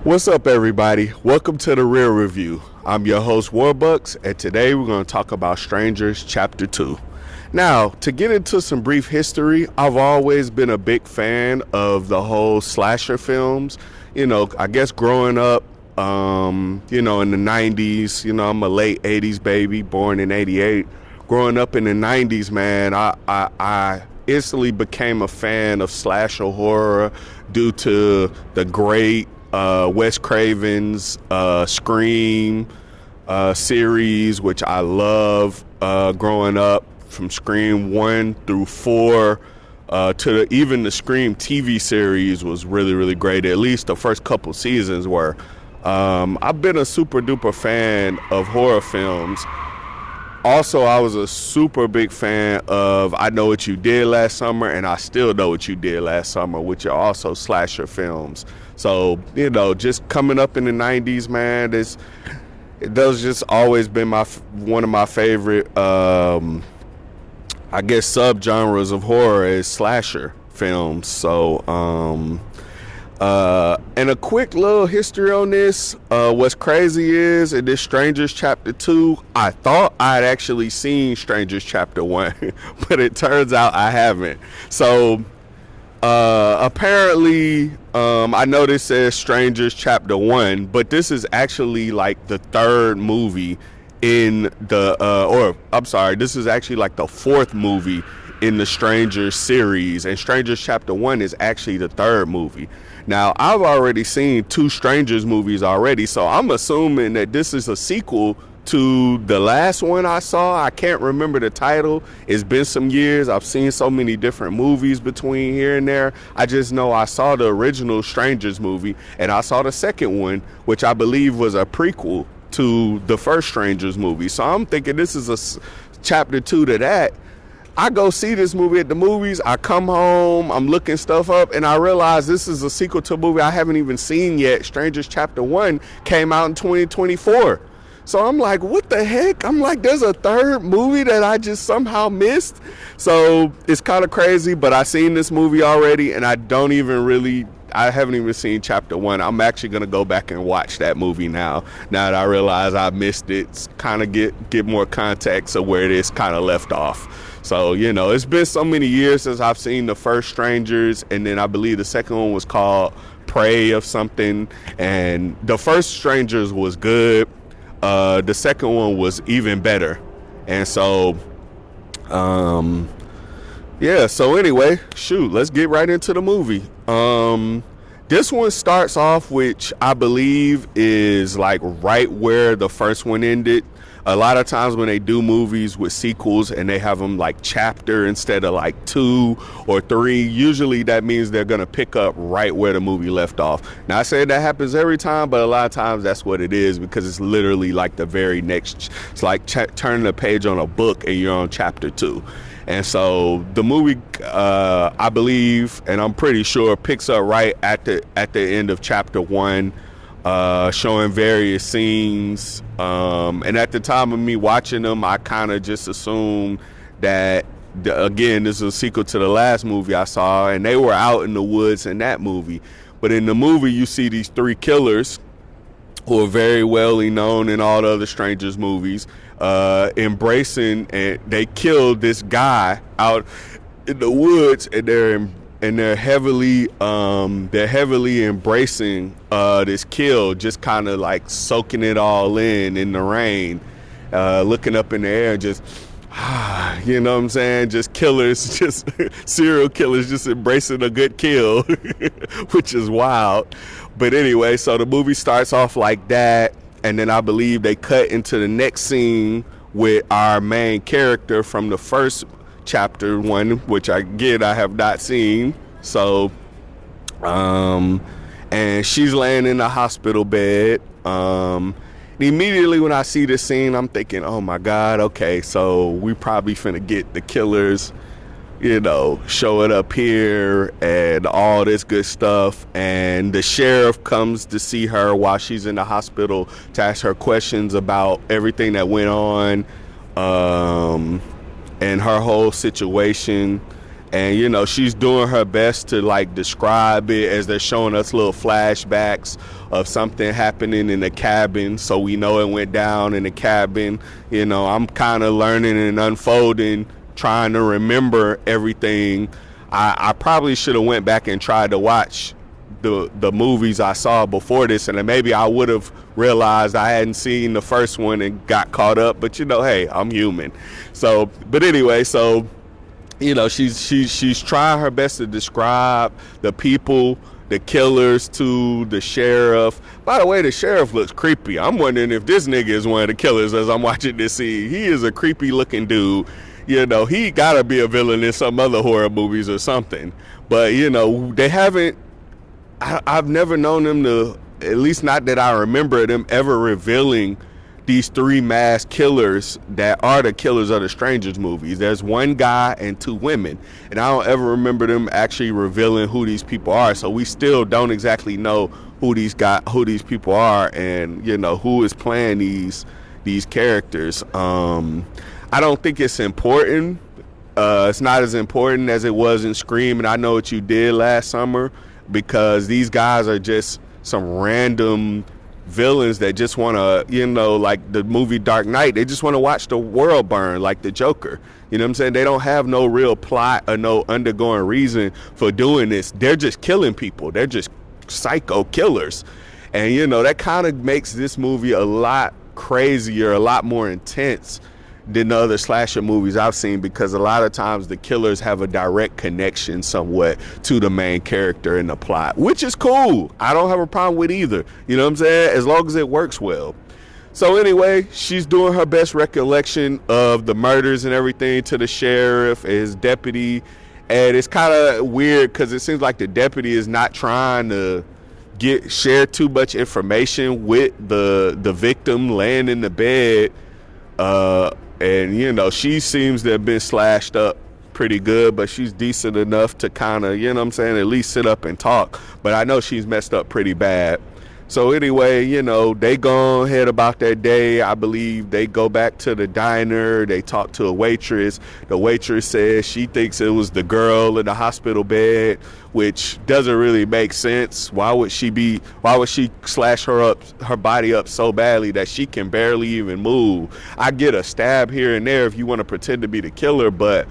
What's up, everybody? Welcome to the Real Review. I'm your host, Warbucks, and today we're going to talk about Strangers Chapter 2. Now, to get into some brief history, I've always been a big fan of the whole slasher films. I guess growing up, in the 90s, I'm a late 80s baby, born in 88. Growing up in the 90s, man, I instantly became a fan of slasher horror due to the great Wes Craven's Scream series, which I love growing up, from Scream 1 through 4 even the Scream TV series was really, really great. At least the first couple seasons were. I've been a super duper fan of horror films. Also, I was a super big fan of I Know What You Did Last Summer and I Still Know What You Did Last Summer, which are also slasher films. So, just coming up in the 90s, man, those just always been one of my favorite, subgenres of horror is slasher films. So, and a quick little history on this. What's crazy is in this Strangers Chapter 2, I thought I'd actually seen Strangers Chapter 1, but it turns out I haven't. So apparently, I know this says Strangers Chapter 1, but this is actually like the third movie in this is actually like the fourth movie in the Strangers series, and Strangers Chapter 1 is actually the third movie. Now, I've already seen two Strangers movies already, so I'm assuming that this is a sequel to the last one I saw. I can't remember the title. It's been some years. I've seen so many different movies between here and there. I just know I saw the original Strangers movie, and I saw the second one, which I believe was a prequel to the first Strangers movie. So I'm thinking this is a chapter 2 to that. I go see this movie at the movies. I come home, I'm looking stuff up, and I realize this is a sequel to a movie I haven't even seen yet. Strangers Chapter 1 came out in 2024. So I'm like, what the heck? I'm like, there's a third movie that I just somehow missed. So it's kind of crazy, but I seen this movie already, and I haven't even seen Chapter 1. I'm actually going to go back and watch that movie now that I realize I missed it, kind of get more context of where it is kind of left off. So, it's been so many years since I've seen the first Strangers, and then I believe the second one was called Prey of something, and the first Strangers was good. The second one was even better. And so, so anyway, let's get right into the movie. This one starts off, which I believe is like right where the first one ended. A lot of times when they do movies with sequels and they have them like chapter instead of like 2 or 3, usually that means they're going to pick up right where the movie left off. Now, I say that happens every time, but a lot of times that's what it is, because it's literally like the very next, it's like turning a page on a book and you're on chapter 2. And so the movie, I believe, and I'm pretty sure, picks up right at the end of chapter 1, showing various scenes. And at the time of me watching them, I kind of just assumed that, again, this is a sequel to the last movie I saw, and they were out in the woods in that movie. But in the movie, you see these 3 killers who are very well known in all the other Strangers movies, embracing, and they killed this guy out in the woods, and they're heavily embracing this kill, just kind of like soaking it all in the rain, looking up in the air, just you know what I'm saying, just killers, just serial killers, just embracing a good kill, which is wild. But anyway, so the movie starts off like that, and then I believe they cut into the next scene with our main character from the first chapter 1, which I have not seen. So, and she's laying in the hospital bed. Immediately when I see this scene, I'm thinking, oh my God, okay, so we probably finna get the killers, showing up here and all this good stuff. And the sheriff comes to see her while she's in the hospital to ask her questions about everything that went on, and her whole situation. And you know, she's doing her best to like describe it as they're showing us little flashbacks of something happening in the cabin, so we know it went down in the cabin. You know, I'm kind of learning and unfolding, trying to remember everything. I probably should have went back and tried to watch the movies I saw before this, and then maybe I would have realized I hadn't seen the first one and got caught up. But you know, hey, I'm human. So, but anyway, so you know, she's trying her best to describe the people, the killers, to the sheriff. By the way, the sheriff looks creepy. I'm wondering if this nigga is one of the killers as I'm watching this scene. He is a creepy looking dude. You know, he gotta be a villain in some other horror movies or something. But you know, they haven't. I've never known them to, at least not that I remember them ever revealing these three masked killers that are the killers of the Strangers movies. There's one guy and two women, and I don't ever remember them actually revealing who these people are. So we still don't exactly know who these people are, and you know, who is playing these characters. I don't think it's important. It's not as important as it was in Scream and I Know What You Did last summer, because these guys are just some random villains that just want to, you know, like the movie Dark Knight, they just want to watch the world burn like the Joker. You know what I'm saying? They don't have no real plot or no undergoing reason for doing this. They're just killing people. They're just psycho killers. And, you know, that kind of makes this movie a lot crazier, a lot more intense than the other slasher movies I've seen, because a lot of times the killers have a direct connection somewhat to the main character in the plot, which is cool. I don't have a problem with either. You know what I'm saying? As long as it works well. So anyway, she's doing her best recollection of the murders and everything to the sheriff and his deputy. And it's kind of weird because it seems like the deputy is not trying to share too much information with the victim laying in the bed. And, you know, she seems to have been slashed up pretty good, but she's decent enough to kind of, you know what I'm saying, at least sit up and talk. But I know she's messed up pretty bad. So anyway, you know, they go ahead about their day. I believe they go back to the diner. They talk to a waitress. The waitress says she thinks it was the girl in the hospital bed, which doesn't really make sense. Why would she slash her body up so badly that she can barely even move? I get a stab here and there if you want to pretend to be the killer, but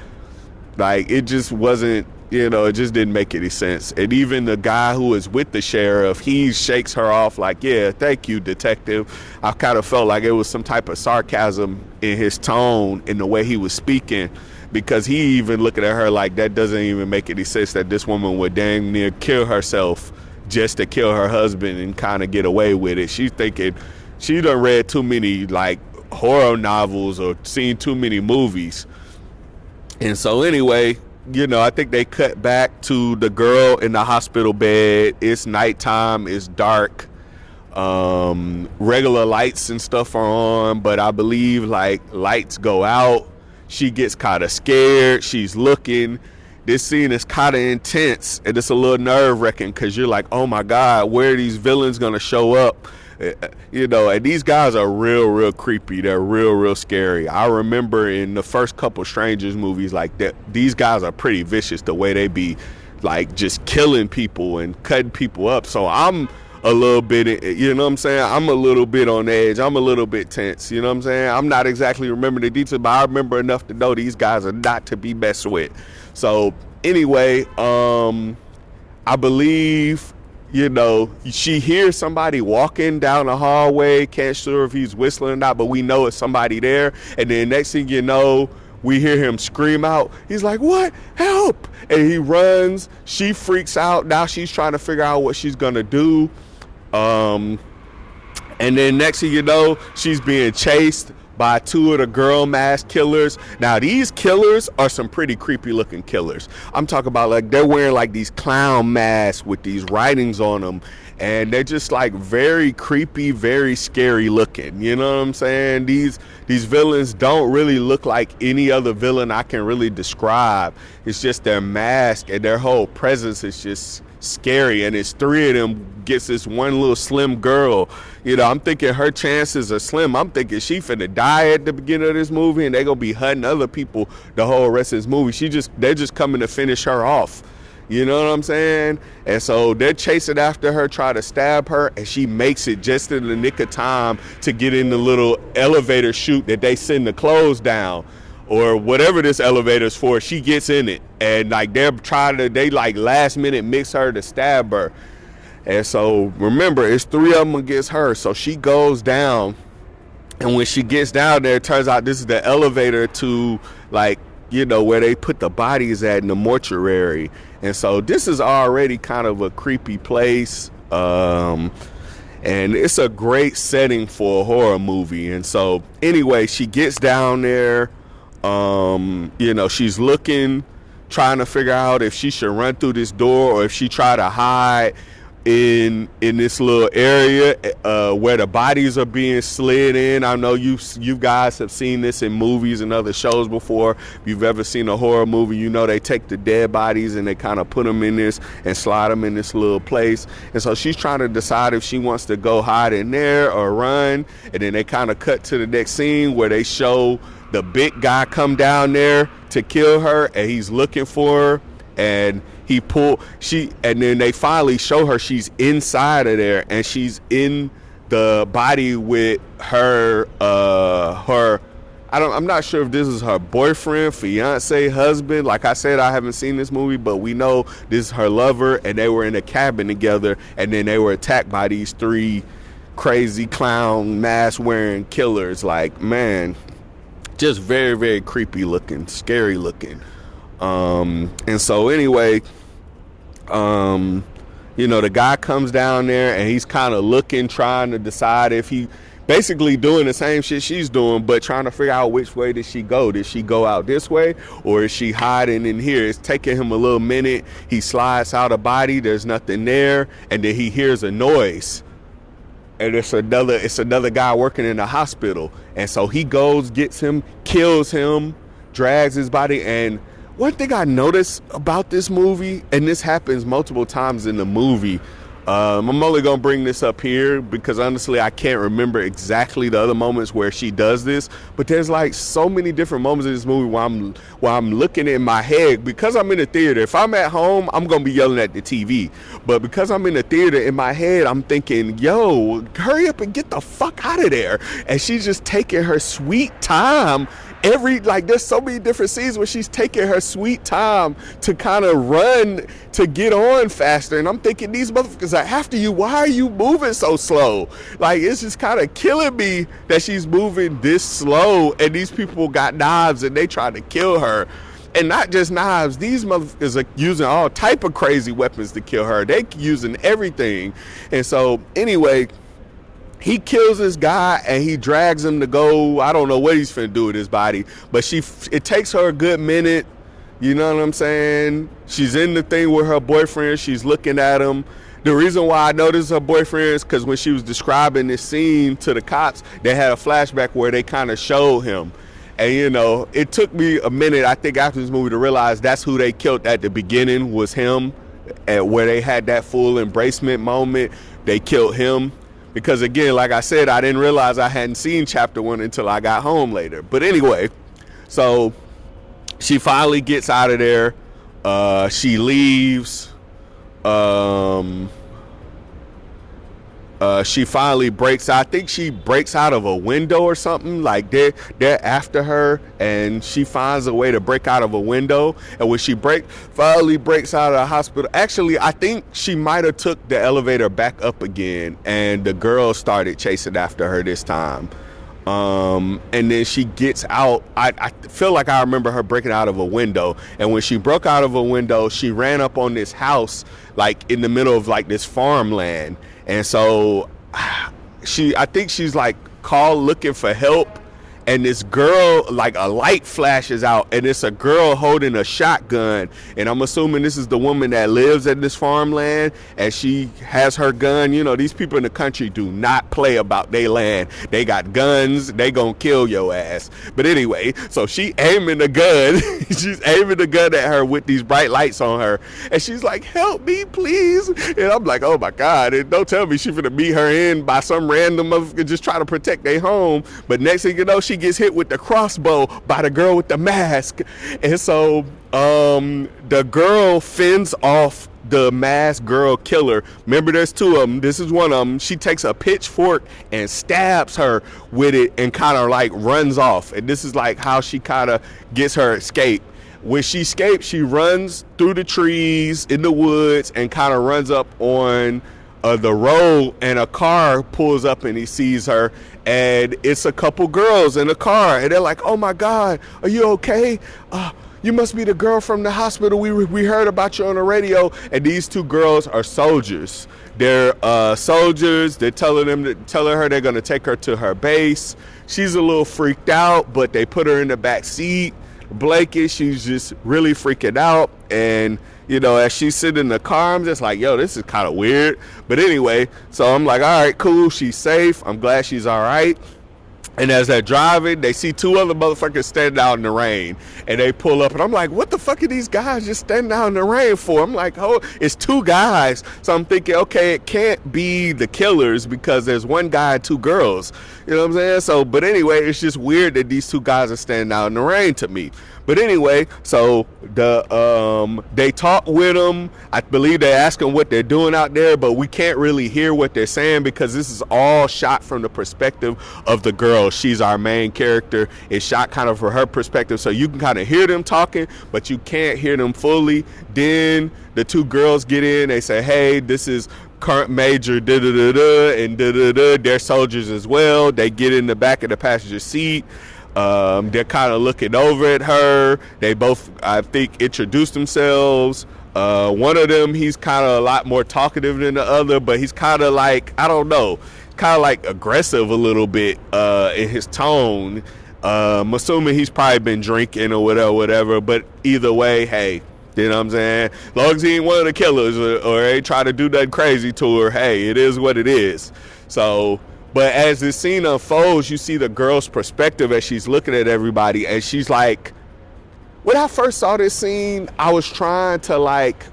like, it just wasn't, you know, it just didn't make any sense. And even the guy who is with the sheriff, he shakes her off like, yeah, thank you, detective. I kind of felt like it was some type of sarcasm in his tone, in the way he was speaking, because he even looking at her like, that doesn't even make any sense, that this woman would dang near kill herself just to kill her husband and kind of get away with it. She's thinking she done read too many like horror novels or seen too many movies. And so anyway, you know, I think they cut back to the girl in the hospital bed. It's nighttime, it's dark. Regular lights and stuff are on, but I believe like lights go out. She gets kind of scared. She's looking. This scene is kind of intense, and it's a little nerve-wracking because you're like, oh my God, where are these villains going to show up? You know, and these guys are real creepy. They're real scary. I remember in the first couple Strangers movies like that, these guys are pretty vicious, the way they be like just killing people and cutting people up. So I'm a little bit, you know what I'm saying, I'm a little bit on edge. I'm a little bit tense, you know what I'm saying. I'm not exactly remembering the details, but I remember enough to know these guys are not to be messed with. So anyway, I believe, you know, she hears somebody walking down the hallway. Can't sure if he's whistling or not, but we know it's somebody there. And then next thing you know, we hear him scream out. He's like, what? Help! And he runs. She freaks out. Now she's trying to figure out what she's going to do. And then next thing you know, she's being chased by two of the girl mask killers. Now these killers are some pretty creepy looking killers. I'm talking about like they're wearing like these clown masks with these writings on them, and they're just like very creepy, very scary looking. You know what I'm saying? These villains don't really look like any other villain I can really describe. It's just their mask and their whole presence is just scary, and it's three of them gets this one little slim girl. You know, I'm thinking her chances are slim. I'm thinking she finna die at the beginning of this movie, and they gonna be hunting other people the whole rest of this movie. They're just coming to finish her off. You know what I'm saying? And so they're chasing after her, try to stab her, and she makes it just in the nick of time to get in the little elevator chute that they send the clothes down, or whatever this elevator's for. She gets in it, and like they like last minute mix her to stab her. And so remember, it's 3 of them against her. So she goes down, and when she gets down there, it turns out this is the elevator to, like, you know, where they put the bodies at in the mortuary. And so this is already kind of a creepy place. And it's a great setting for a horror movie. And so anyway, she gets down there. You know, she's looking, trying to figure out if she should run through this door or if she try to hide in this little area where the bodies are being slid in. I know you guys have seen this in movies and other shows before. If you've ever seen a horror movie, you know they take the dead bodies and they kind of put them in this and slide them in this little place. And so she's trying to decide if she wants to go hide in there or run. And then they kind of cut to the next scene where they show the big guy come down there to kill her, and he's looking for her, and and then they finally show her she's inside of there, and she's in the body with her I'm not sure if this is her boyfriend, fiance, husband. Like I said, I haven't seen this movie, but we know this is her lover, and they were in a cabin together, and then they were attacked by these 3 crazy clown mask wearing killers. Like, man, just very, very creepy looking, scary looking. And so anyway, you know, the guy comes down there and he's kind of looking, trying to decide if he basically doing the same shit she's doing, but trying to figure out which way did she go. Did she go out this way, or is she hiding in here? It's taking him a little minute. He slides out a body. There's nothing there. And then he hears a noise. And it's another guy working in the hospital. And so he goes, gets him, kills him, drags his body. And one thing I noticed about this movie, and this happens multiple times in the movie, I'm only going to bring this up here because honestly I can't remember exactly the other moments where she does this, but there's like so many different moments in this movie while I'm looking in my head, because I'm in the theater. If I'm at home, I'm going to be yelling at the TV, but because I'm in the theater, in my head I'm thinking, yo, hurry up and get the fuck out of there. And she's just taking her sweet time. There's so many different scenes where she's taking her sweet time to kind of run to get on faster, and I'm thinking, these motherfuckers are after you. Why are you moving so slow? Like, it's just kind of killing me that she's moving this slow, and these people got knives and they trying to kill her. And not just knives, these motherfuckers are using all type of crazy weapons to kill her. They using everything. And so anyway, he kills this guy and he drags him to go. I don't know what he's finna do with his body, but it takes her a good minute. You know what I'm saying? She's in the thing with her boyfriend. She's looking at him. The reason why I know this is her boyfriend is because when she was describing this scene to the cops, they had a flashback where they kind of showed him. And, you know, it took me a minute, I think, after this movie to realize that's who they killed at the beginning was him. And where they had that full embracement moment, they killed him. Because, again, like I said, I didn't realize I hadn't seen chapter 1 until I got home later. But anyway, so she finally gets out of there. She leaves. She finally breaks out. I think she breaks out of a window or something. Like they're after her, and she finds a way to break out of a window. And when she finally breaks out of the hospital, actually, I think she might have took the elevator back up again, and the girl started chasing after her this time. And then she gets out. I feel like I remember her breaking out of a window. And when she broke out of a window, she ran up on this house, like in the middle of like this farmland. And so I think she's like called looking for help. and this girl, like a light flashes out, and it's a girl holding a shotgun, and I'm assuming this is the woman that lives at this farmland, and she has her gun. You know, these people in the country do not play about their land. They got guns, they gonna kill your ass. But anyway, so she aiming the gun, she's aiming the gun at her with these bright lights on her, and she's like, help me please. And I'm like, oh my God, and don't tell me she finna beat her in by some random motherfucker just trying to protect their home. But next thing you know, she gets hit with the crossbow by the girl with the mask. And so the girl fends off the masked girl killer. Remember, there's two of them. This is one of them. She takes a pitchfork and stabs her with it and kind of like runs off. And this is like how she kind of gets her escape. When she escapes, she runs through the trees in the woods and kind of runs up on the road, and a car pulls up and he sees her, and it's a couple girls in a car, and they're like, oh my God, are you okay? You must be the girl from the hospital. We heard about you on the radio. And these two girls are soldiers. They're soldiers. They're telling her they're going to take her to her base. She's a little freaked out, but they put her in the back seat. Blanket, she's just really freaking out. And, you know, as she's sitting in the car, I'm just like, yo, this is kind of weird. But anyway, so I'm like, all right, cool. She's safe. I'm glad she's all right. And as they're driving, they see two other motherfuckers standing out in the rain. And they pull up, and I'm like, what the fuck are these guys just standing out in the rain for? I'm like, oh, it's two guys. So I'm thinking, okay, it can't be the killers because there's one guy and two girls. You know what I'm saying? So, but anyway, it's just weird that these two guys are standing out in the rain to me. But anyway, so they talk with them. I believe they ask them what they're doing out there, but we can't really hear what they're saying because this is all shot from the perspective of the girl. She's our main character. It's shot kind of from her perspective, so you can kind of hear them talking, but you can't hear them fully. Then the two girls get in. They say, hey, this is current major da-da-da-da and da-da-da. They're soldiers as well. They get in the back of the passenger seat. They're kind of looking over at her. They both, I think, introduce themselves. One of them, he's kind of a lot more talkative than the other, but he's kind of like, I don't know, kind of like aggressive a little bit in his tone. I'm assuming he's probably been drinking or whatever, but either way, hey, you know what I'm saying? As long as he ain't one of the killers or ain't try to do nothing crazy to her, hey, it is what it is. So, but as this scene unfolds, you see the girl's perspective as she's looking at everybody, and she's like, when I first saw this scene, I was trying to, like,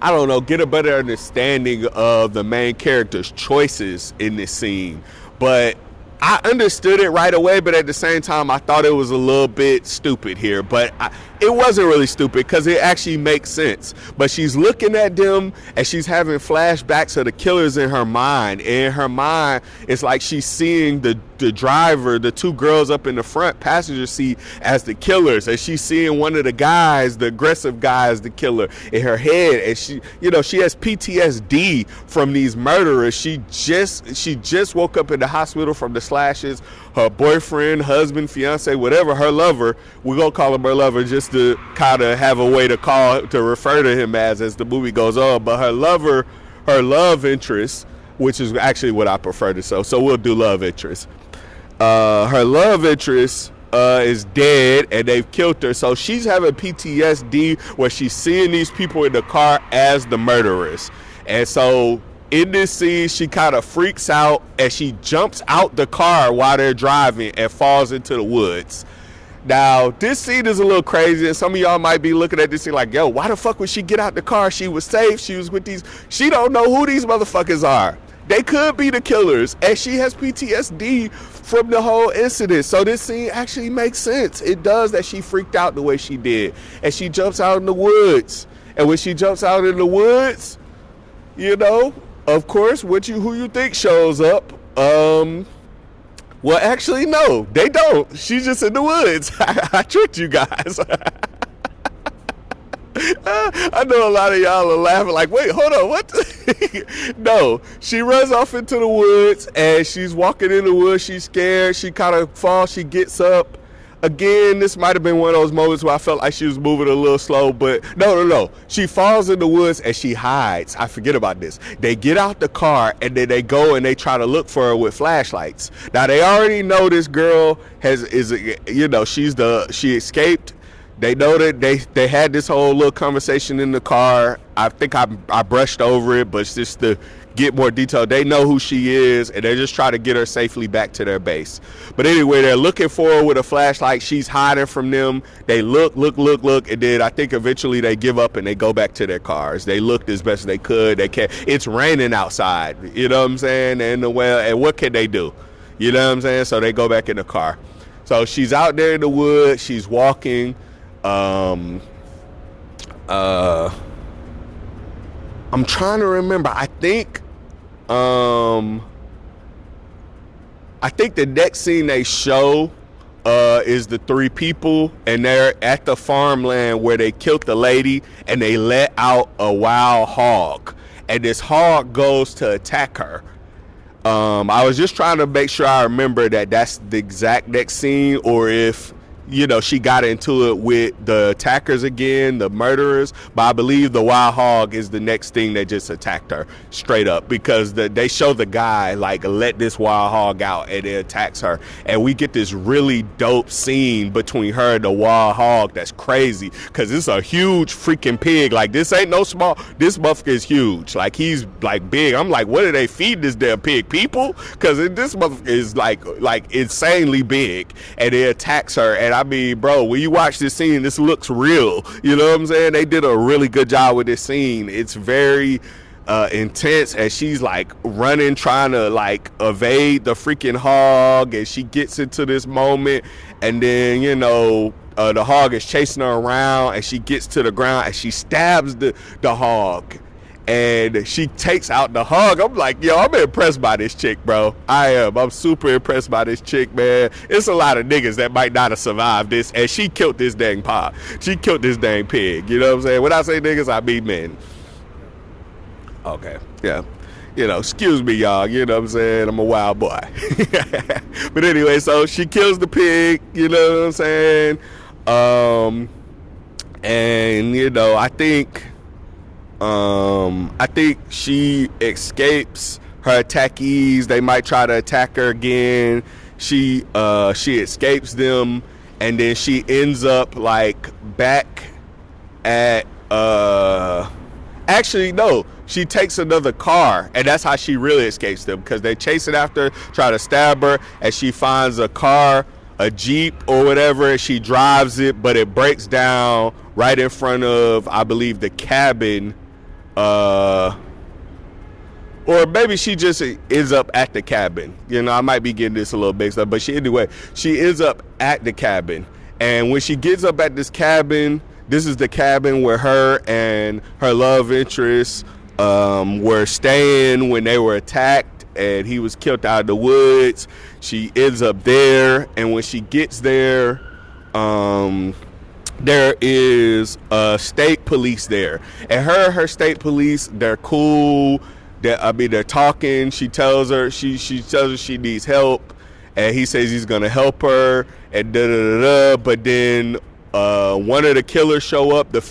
I don't know, get a better understanding of the main character's choices in this scene. But I understood it right away, but at the same time, I thought it was a little bit stupid here. But it wasn't really stupid because it actually makes sense. But she's looking at them and she's having flashbacks of the killers in her mind. And in her mind, it's like she's seeing the driver, the two girls up in the front passenger seat as the killers. And she's seeing one of the guys, the aggressive guy, as the killer in her head. And she, you know, she has PTSD from these murderers. She just woke up in the hospital from the slashes. Her boyfriend, husband, fiance, whatever, her lover, we're gonna call him her lover just to kind of have a way to refer to him as the movie goes on. But her lover, her love interest, which is actually what I prefer to say, so we'll do love interest. Her love interest is dead and they've killed her, so she's having PTSD where she's seeing these people in the car as the murderers. And so in this scene, she kind of freaks out and she jumps out the car while they're driving and falls into the woods. Now, this scene is a little crazy, and some of y'all might be looking at this scene like, yo, why the fuck would she get out the car? She was safe. She was with these. She don't know who these motherfuckers are. They could be the killers, and she has PTSD from the whole incident. So this scene actually makes sense. It does that she freaked out the way she did, and she jumps out in the woods. And when she jumps out in the woods, you know, of course, who you think shows up? Well, actually, no, they don't. She's just in the woods. I tricked you guys. I know a lot of y'all are laughing like, wait, hold on, what? No, she runs off into the woods and she's walking in the woods. She's scared. She kind of falls. She gets up. Again, this might have been one of those moments where I felt like she was moving a little slow, but no. She falls in the woods and she hides. I forget about this. They get out the car and then they go and they try to look for her with flashlights. Now they already know this girl she escaped. They know that they had this whole little conversation in the car. I think I brushed over it, but it's just to get more detail. They know who she is, and they just try to get her safely back to their base. But anyway, they're looking for her with a flashlight. She's hiding from them. They look, and then I think eventually they give up and they go back to their cars. They looked as best they could. They can't. It's raining outside. You know what I'm saying? And what can they do? You know what I'm saying? So they go back in the car. So she's out there in the woods. She's walking. I'm trying to remember. I think the next scene they show is the three people, and they're at the farmland where they killed the lady, and they let out a wild hog, and this hog goes to attack her. I was just trying to make sure I remember that that's the exact next scene, or if she got into it with the attackers again, the murderers. But I believe the wild hog is the next thing that just attacked her straight up, because they show the guy let this wild hog out and it attacks her. And we get this really dope scene between her and the wild hog that's crazy, because it's a huge freaking pig. This ain't no small. This motherfucker is huge. He's big. I'm like, what do they feed this damn pig? People? Because this motherfucker is like insanely big, and it attacks her. And I mean, bro, when you watch this scene, this looks real. You know what I'm saying? They did a really good job with this scene. It's very intense, and she's running, trying to evade the freaking hog, and she gets into this moment, and then the hog is chasing her around, and she gets to the ground and she stabs the hog. And she takes out the hog. I'm like, yo, I'm impressed by this chick, bro. I am. I'm super impressed by this chick, man. It's a lot of niggas that might not have survived this. And she killed this dang pig. She killed this dang pig. You know what I'm saying? When I say niggas, I mean men. Okay. Yeah. Excuse me, y'all. You know what I'm saying? I'm a wild boy. But anyway, so she kills the pig. You know what I'm saying? And, I think she escapes her attackees. They might try to attack her again. She escapes them, and then she ends up back at actually no, she takes another car, and that's how she really escapes them, because they chase it after, try to stab her, and she finds a car, a Jeep or whatever, and she drives it, but it breaks down right in front of, I believe, the cabin. Or maybe she just ends up at the cabin. I might be getting this a little mixed up, but she ends up at the cabin. And when she gets up at this cabin, this is the cabin where her and her love interest were staying when they were attacked, and he was killed out of the woods. She ends up there, and when she gets there, there is state police there, and her state police, they're cool. They're talking. She tells her she needs help, and he says he's gonna help her, and But then one of the killers show up. One of the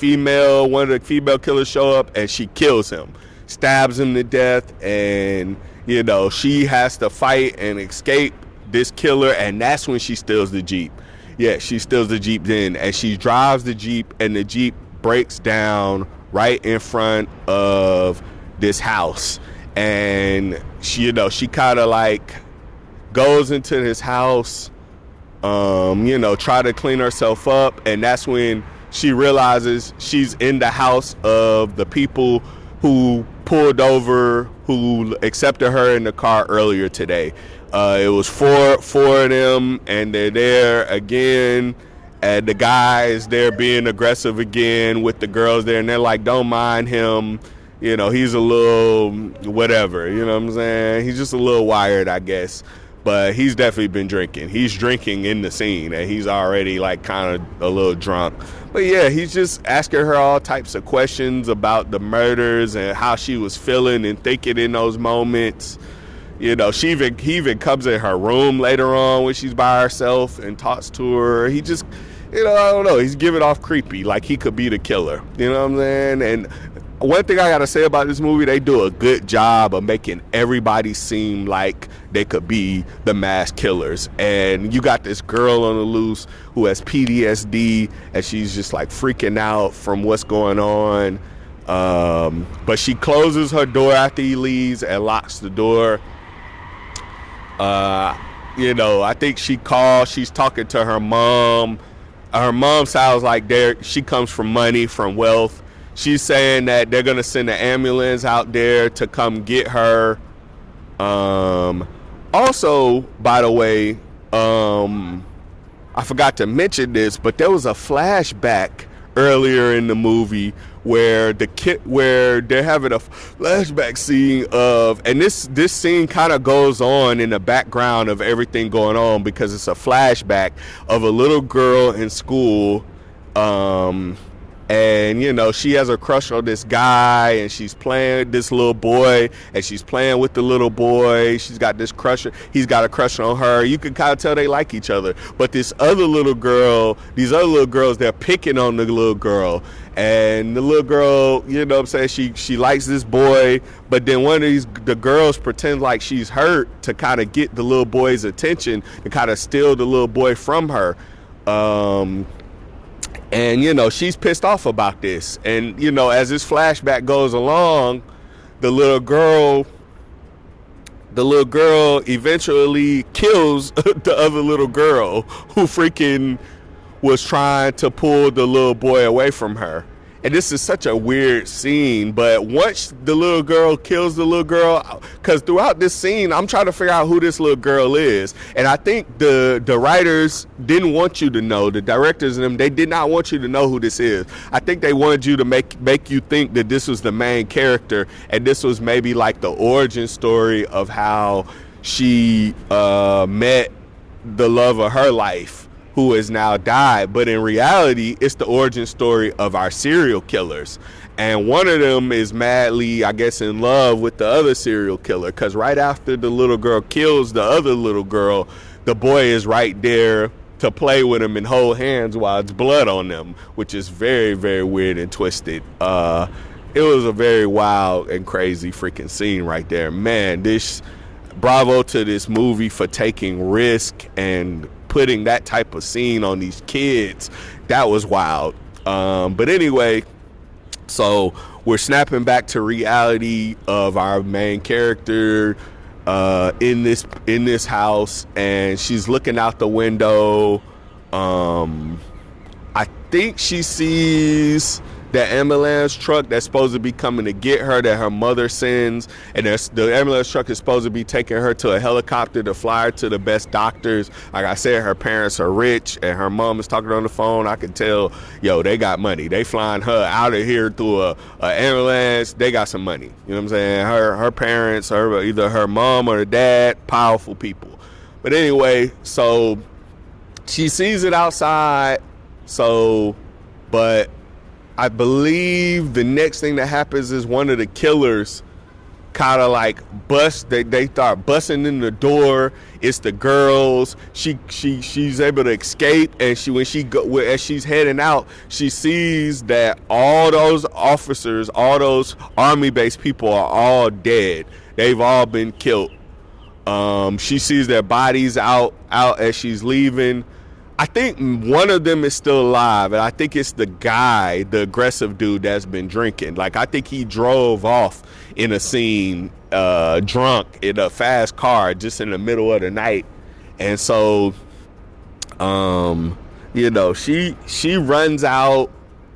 female killers show up, and she kills him, stabs him to death, and she has to fight and escape this killer, and that's when she steals the Jeep. Yeah, she steals the Jeep then, and she drives the Jeep, and the Jeep breaks down right in front of this house. And she kind of goes into this house, try to clean herself up, and that's when she realizes she's in the house of the people who pulled over, who accepted her in the car earlier today. It was four of them, and they're there again, and the guy is there being aggressive again with the girls there, and they're like, don't mind him, he's a little whatever, you know what I'm saying? He's just a little wired, I guess, but he's definitely been drinking. He's drinking in the scene, and he's already kind of a little drunk. But yeah, he's just asking her all types of questions about the murders and how she was feeling and thinking in those moments. he even comes in her room later on when she's by herself and talks to her. He just, I don't know. He's giving off creepy, like he could be the killer. You know what I'm saying? And one thing I gotta say about this movie, they do a good job of making everybody seem like they could be the mass killers. And you got this girl on the loose who has PTSD, and she's just like freaking out from what's going on. But she closes her door after he leaves and locks the door. I think she's talking to her mom. Her mom sounds like she comes from money, from wealth. She's saying that they're going to send an ambulance out there to come get her. Also, by the way, I forgot to mention this, but there was a flashback earlier in the movie where they're having a flashback scene of, and this scene kind of goes on in the background of everything going on because it's a flashback of a little girl in school, and she has a crush on this guy, and she's playing with this little boy, and she's playing with the little boy. She's got this crush. He's got a crush on her. You can kind of tell they like each other. But these other little girls, they're picking on the little girl. And the little girl, she likes this boy, but then the girls pretend like she's hurt to kind of get the little boy's attention, to kind of steal the little boy from her. And she's pissed off about this. And as this flashback goes along, the little girl eventually kills the other little girl who freaking was trying to pull the little boy away from her. And this is such a weird scene, but once the little girl kills the little girl, because throughout this scene, I'm trying to figure out who this little girl is. And I think the writers didn't want you to know, the directors and them, they did not want you to know who this is. I think they wanted you to make you think that this was the main character, and this was maybe like the origin story of how she met the love of her life, who has now died. But in reality, it's the origin story of our serial killers. And one of them is madly, I guess, in love with the other serial killer, because right after the little girl kills the other little girl, the boy is right there to play with him and hold hands while it's blood on them, which is very, very weird and twisted. It was a very wild and crazy freaking scene right there. Man, bravo to this movie for taking risk and putting that type of scene on these kids. That was wild. But anyway, so we're snapping back to reality of our main character in this house, and she's looking out the window. I think she sees the ambulance truck that's supposed to be coming to get her, that her mother sends, and the ambulance truck is supposed to be taking her to a helicopter to fly her to the best doctors. Like I said, her parents are rich, and her mom is talking on the phone. I can tell, they got money. They flying her out of here through a ambulance. They got some money. You know what I'm saying? Her parents, either her mom or her dad, powerful people. But anyway, so she sees it outside. But I believe the next thing that happens is one of the killers kind of like they start busting in the door. It's the girls. She's able to escape, and as she's heading out, she sees that all those officers, all those army-based people are all dead. They've all been killed. She sees their bodies out as she's leaving. I think one of them is still alive, and I think it's the guy, the aggressive dude that's been drinking. Like, I think he drove off in a scene drunk in a fast car just in the middle of the night. And so, she runs out.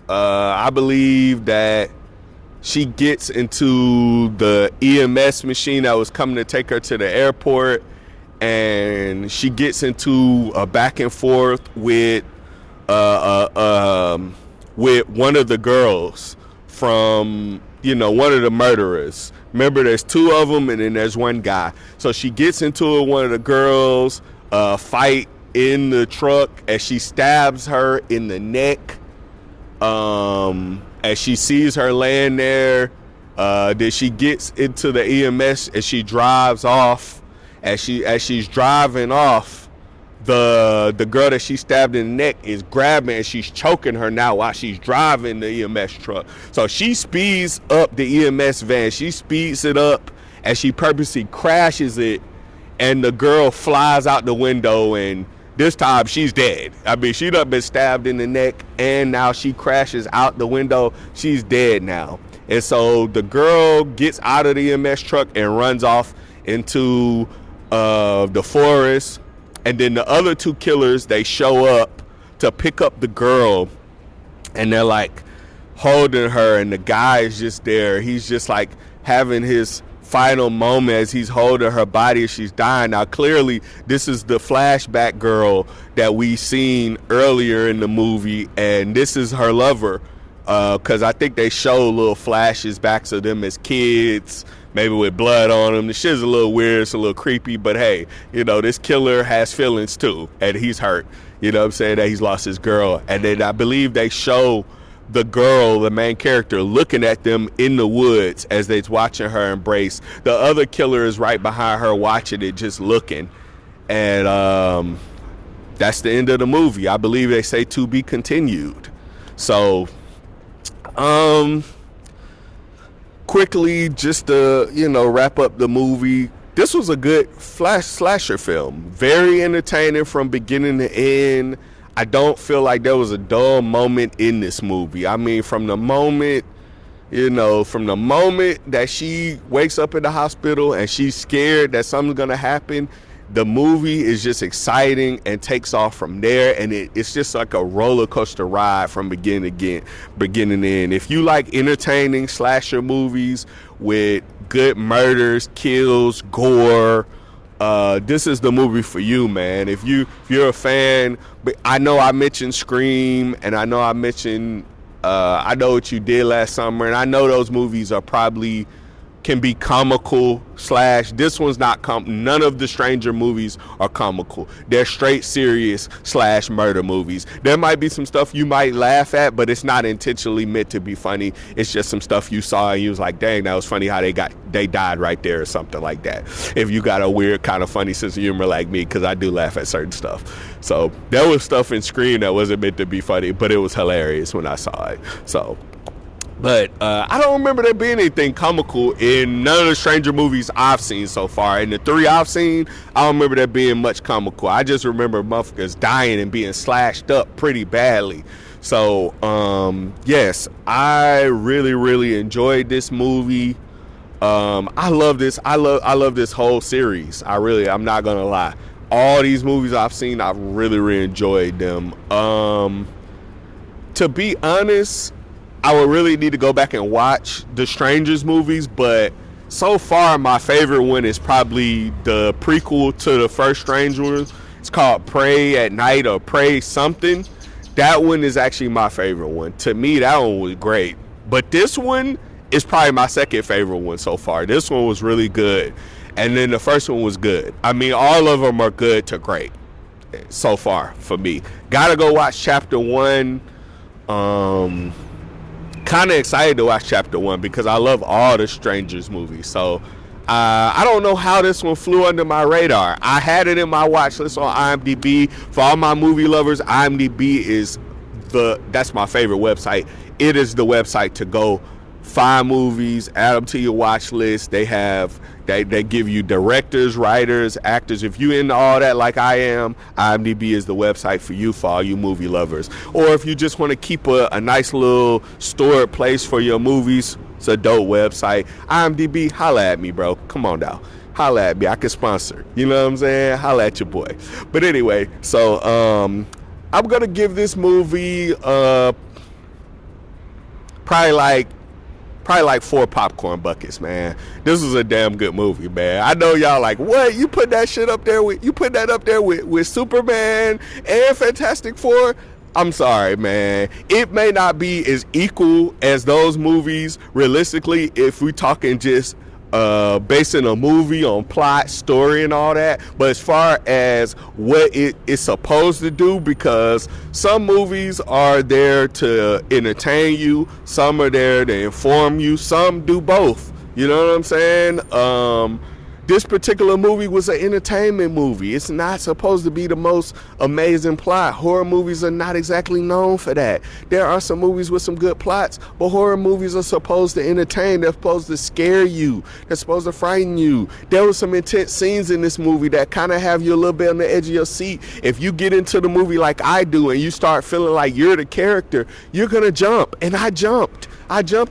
I believe that she gets into the EMS machine that was coming to take her to the airport. And she gets into a back and forth with one of the girls from, one of the murderers. Remember, there's two of them, and then there's one guy. So she gets into it, one of the girls, fight in the truck, as she stabs her in the neck. As she sees her laying there, Then she gets into the EMS and she drives off. As she's driving off, the girl that she stabbed in the neck is grabbing and she's choking her now while she's driving the EMS truck. So she speeds up the EMS van. She speeds it up and she purposely crashes it, and the girl flies out the window, and this time she's dead. I mean, she done been stabbed in the neck and now she crashes out the window. She's dead now. And so the girl gets out of the EMS truck and runs off into the forest. And then the other two killers, they show up to pick up the girl, and they're like holding her, and the guy is just there. He's just like having his final moment as he's holding her body as she's dying. Now, clearly, this is the flashback girl that we seen earlier in the movie, and this is her lover, because I think they show little flashes backs of them as kids, maybe with blood on them. The shit's a little weird, it's a little creepy, but hey, you know, this killer has feelings too, and he's hurt, you know what I'm saying, that he's lost his girl. And then I believe they show the girl, the main character, looking at them in the woods as they're watching her embrace. The other killer is right behind her watching it, just looking. And that's the end of the movie. I believe they say to be continued. So quickly, just to, you know, wrap up the movie, this was a good slasher film. Very entertaining from beginning to end. I don't feel like there was a dull moment in this movie. I mean, from the moment that she wakes up in the hospital and she's scared that something's gonna happen, the movie is just exciting and takes off from there, and it's just like a roller coaster ride from beginning to end. If you like entertaining slasher movies with good murders, kills, gore, this is the movie for you, man. If you're a fan, but I know I mentioned Scream, and I know I mentioned I Know What You Did Last Summer, and I know those movies are probably can be comical / this one's not none of the Stranger movies are comical. They're straight serious / murder movies. There might be some stuff you might laugh at, but it's not intentionally meant to be funny. It's just some stuff you saw and you was like, dang, that was funny how they died right there or something like that. If you got a weird kind of funny sense of humor like me, because I do laugh at certain stuff. So there was stuff in Scream that wasn't meant to be funny, but it was hilarious when I saw it. So but I don't remember there being anything comical in none of the Stranger movies I've seen so far. In the 3 I've seen, I don't remember there being much comical. I just remember motherfuckers dying and being slashed up pretty badly. So, yes, I really, really enjoyed this movie. I love this. I love this whole series. I'm not gonna lie. All these movies I've seen, I've really, really enjoyed them. To be honest, I would really need to go back and watch the Strangers movies, but so far my favorite one is probably the prequel to the first Stranger one. It's called Pray at Night or Pray something. That one is actually my favorite one. To me, that one was great. But this one is probably my second favorite one so far. This one was really good. And then the first one was good. I mean, all of them are good to great so far for me. Gotta go watch Chapter 1. Kind of excited to watch Chapter 1 because I love all the Strangers movies. So I don't know how this one flew under my radar. I had it in my watch list on IMDb. For all my movie lovers, IMDb that's my favorite website. It is the website to go find movies, add them to your watch list. They give you directors, writers, actors. If you into all that like I am, IMDb is the website for you, for all you movie lovers. Or if you just want to keep a nice little stored place for your movies, it's a dope website. IMDb, holla at me, bro. Come on now. Holla at me. I can sponsor. You know what I'm saying? Holla at your boy. But anyway, so I'm going to give this movie probably like 4 popcorn buckets, man. This was a damn good movie, man. I know y'all like, what? You put that up there with Superman and Fantastic Four? I'm sorry, man. It may not be as equal as those movies, realistically, if we talking just basing a movie on plot, story, and all that. But as far as what it is supposed to do, because some movies are there to entertain you, some are there to inform you, some do both. You know what I'm saying? This particular movie was an entertainment movie. It's not supposed to be the most amazing plot. Horror movies are not exactly known for that. There are some movies with some good plots, but horror movies are supposed to entertain. They're supposed to scare you. They're supposed to frighten you. There were some intense scenes in this movie that kind of have you a little bit on the edge of your seat. If you get into the movie like I do and you start feeling like you're the character, you're going to jump. And I jumped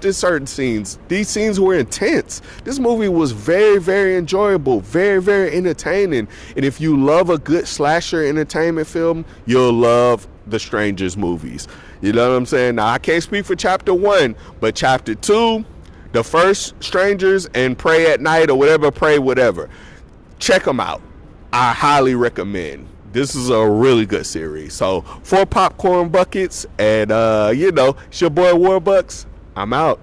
in certain scenes. These scenes were intense. This movie was very, very enjoyable, very, very entertaining. And if you love a good slasher entertainment film, you'll love the Strangers movies. You know what I'm saying? Now, I can't speak for chapter 1, but chapter 2, the first Strangers and Pray at Night or whatever, Pray whatever. Check them out. I highly recommend. This is a really good series. So, 4 popcorn buckets and, it's your boy Warbucks. I'm out.